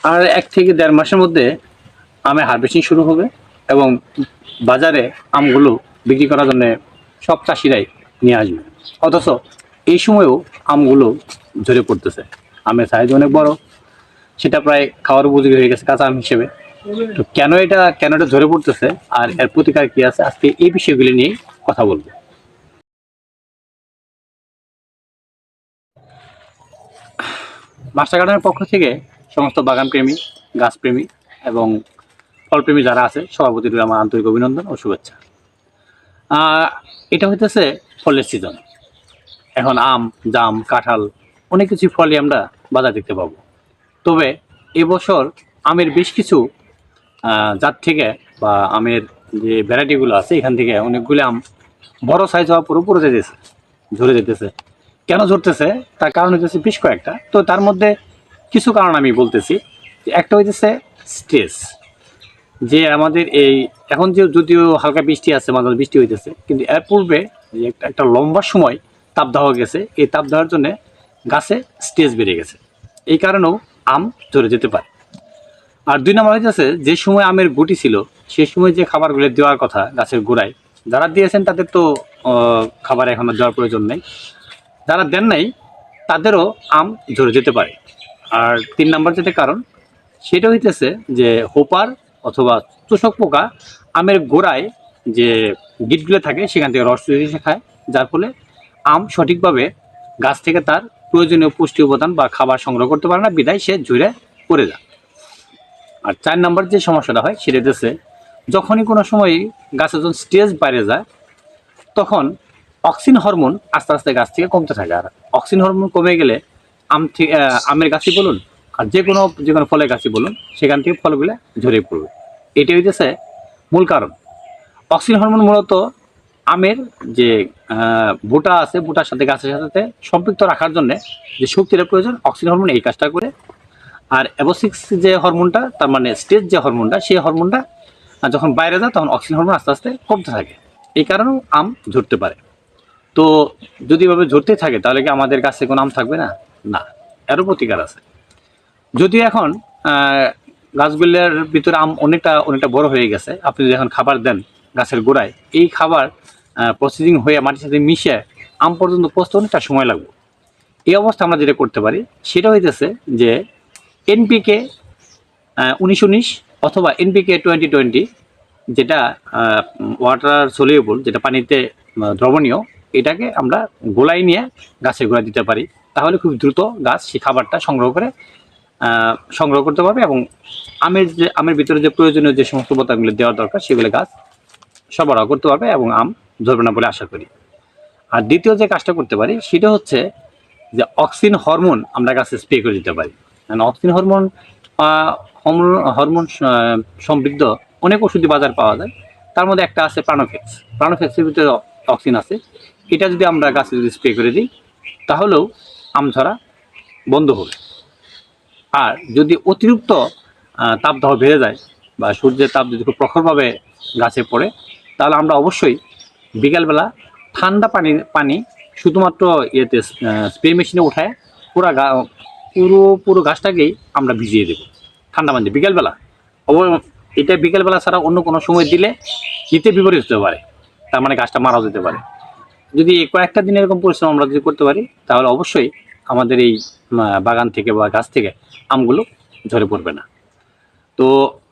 আর 1 থেকে 1.5 মাসের মধ্যে আমের হারভেস্টিং শুরু হবে এবং বাজারে আমগুলো বিক্রি করার জন্য সব চাষিরাই নিয়ে আসবে। অথচ এই সময়েও আমগুলো ঝরে পড়তেছে। আমের সাইজ অনেক বড়, সেটা প্রায় খাওয়ার উপযোগী হয়ে গেছে কাঁচা আম হিসেবে। তো কেন এটা ঝরে পড়তেছে আর এর প্রতিকার কি আছে, আজকে এই বিষয়গুলি নিয়ে কথা বলবো। মাস্টার গার্ডেনের পক্ষ থেকে সমস্ত বাগানপ্রেমী, গাছপ্রেমী এবং ফলপ্রেমী যারা আছে সবার প্রতি আমার আন্তরিক অভিনন্দন ও শুভেচ্ছা। এটা হইতেছে ফলের সিজন। এখন আম, জাম, কাঁঠাল অনেক কিছু ফলই আমরা বাজার দেখতে পাবো। তবে এবছর আমের বেশ কিছু জাত থেকে বা আমের যে ভ্যারাইটিগুলো আছে এখান থেকে অনেকগুলো আম বড় সাইজ হওয়ার পর উপরে যেতেছে, ঝরে যেতেছে। কেন ঝরতেছে তার কারণ হইতেছে বেশ কয়েকটা। তো তার মধ্যে কিছু কারণ আমি বলতেছি। একটা হইতেছে স্ট্রেস, যে আমাদের এই এখন যে যদিও হালকা বৃষ্টি আছে, মাঝে মাঝে বৃষ্টি হইতেছে, কিন্তু এর পূর্বে যে একটা লম্বা সময় তাপদাহ গেছে, এই তাপদাহের জন্য গাছে স্ট্রেস বেড়ে গেছে। এই কারণেও আম ঝরে যেতে পারে। আর 2 নম্বর হইতেছে যে সময় আমের গুটি ছিল সেই সময় যে খাবারগুলো দেওয়ার কথা গাছের গোড়ায়, যারা দিয়েছেন তাদের তো খাবার এখনো দেওয়ার প্রয়োজন নেই। যারা দেন নাই তাদেরও আম ঝরে যেতে পারে। আর 3 নম্বর যেটা কারণ সেটা হইতেছে যে হোপার অথবা চোষক পোকা আমের গোড়ায় যে গিটগুলো থাকে সেখান থেকে রস চুষে খায়, যার ফলে আম সঠিকভাবে গাছ থেকে তার প্রয়োজনীয় পুষ্টি উপাদান বা খাবার সংগ্রহ করতে পারে না, বিধায় সে ঝরে পড়ে যায়। আর 4 নম্বর যে সমস্যাটা হয় সেটা হচ্ছে যখনই কোনো সময় গাছের যখন স্টেজ বাইরে যায় তখন অক্সিন হরমোন আস্তে আস্তে গাছ থেকে কমতে থাকে। আর অক্সিন হরমোন কমে গেলে আমের গাছই বলুন আর যে কোনো ফলের গাছই বলুন, সেখান থেকে ফলগুলো ঝরে পড়বে। এটি হইতেছে মূল কারণ। অক্সিন হরমোন মূলত আমের যে বুটা আছে, বুটার সাথে গাছের সাথে সম্পৃক্ত রাখার জন্য যে শক্তির প্রয়োজন, অক্সিন হরমোন এই কাজটা করে। আর অ্যাবোসিক্স যে হরমোনটা, তার মানে স্টেজ যে হরমোনটা, সেই হরমোনটা যখন বাইরে যায় তখন অক্সিজেন হরমোন আস্তে আস্তে কমতে থাকে। এই কারণেও আম ঝরতে পারে। তো যদি এভাবে ঝরতে থাকে তাহলে কি আমাদের গাছে কোনো আম থাকবে না? না, এরও প্রতিকার আছে। যদি এখন গাছগুলোর ভিতরে আম অনেকটা বড় হয়ে গেছে, আপনি যখন খাবার দেন গাছের গোড়ায়, এই খাবার প্রসেসিং হয়ে মাটির সাথে মিশে আম পর্যন্ত পৌঁছতে অনেকটা সময় লাগবে। এই অবস্থা আমরা যেটা করতে পারি সেটা হইতেছে যে এনপিকে 19-19 অথবা এনপিকে 20-20, যেটা ওয়াটার সলিউবল, যেটা পানিতে দ্রবণীয়, এটাকে আমরা গোলায় নিয়ে গাছের গোড়ায় দিতে পারি। তাহলে খুব দ্রুত গাছ সেই খাবারটা সংগ্রহ করতে পারবে এবং আমের ভিতরে যে প্রয়োজনীয় যে সমস্ত উপাদানগুলো দেওয়ার দরকার সেগুলো গাছ সরবরাহ করতে পারবে এবং আম ধরবে না বলে আশা করি। আর দ্বিতীয় যে কাজটা করতে পারি সেটা হচ্ছে যে অক্সিন হরমোন আমরা গাছে স্প্রে করে দিতে পারি। অক্সিন হরমোন হরমোন সমৃদ্ধ অনেক ওষুধই বাজার পাওয়া যায়। তার মধ্যে একটা আছে প্রাণোফেক্সের ভিতরে অক্সিন আছে। এটা যদি আমরা গাছে যদি স্প্রে করে দিই তাহলেও আম ধরা বন্ধ হবে। আর যদি অতিরিক্ত তাপদাহ বেড়ে যায় বা সূর্যের তাপ যদি খুব প্রখরভাবে গাছে পড়ে, তাহলে আমরা অবশ্যই বিকালবেলা ঠান্ডা পানি শুধুমাত্র স্প্রে মেশিনে উঠায় পুরো গাছটাকেই আমরা ভিজিয়ে দেবো ঠান্ডা পানি বিকেলবেলা। এটা বিকেলবেলা ছাড়া অন্য কোনো সময় দিতে বিপরীত হতে পারে, তার মানে গাছটা মারা যেতে পারে। যদি কয়েকটা দিন এরকম পরিশ্রম আমরা যদি করতে পারি তাহলে অবশ্যই আমাদের এই বাগান থেকে বা গাছ থেকে আমগুলো ঝরে পড়বে না। তো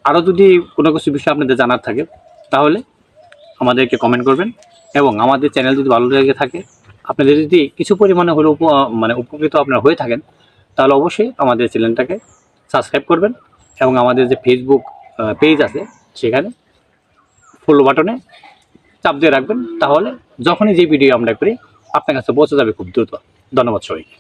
আরও যদি কোনো কিছু বিষয় আপনাদের জানার থাকে তাহলে আমাদেরকে কমেন্ট করবেন এবং আমাদের চ্যানেল যদি ভালো লেগে থাকে, আপনাদের যদি কিছু পরিমাণে হলেও উপকৃত আপনারা হয়ে থাকেন, তাহলে অবশ্যই আমাদের চ্যানেলটাকে সাবস্ক্রাইব করবেন এবং আমাদের যে ফেসবুক পেজ আছে সেখানে ফলো বাটনে চাপ দিয়ে রাখবেন। তাহলে যখনই যে ভিডিও আমরা করি আপনার কাছে পৌঁছে যাবে খুব দ্রুত। ধন্যবাদ সবাইকে।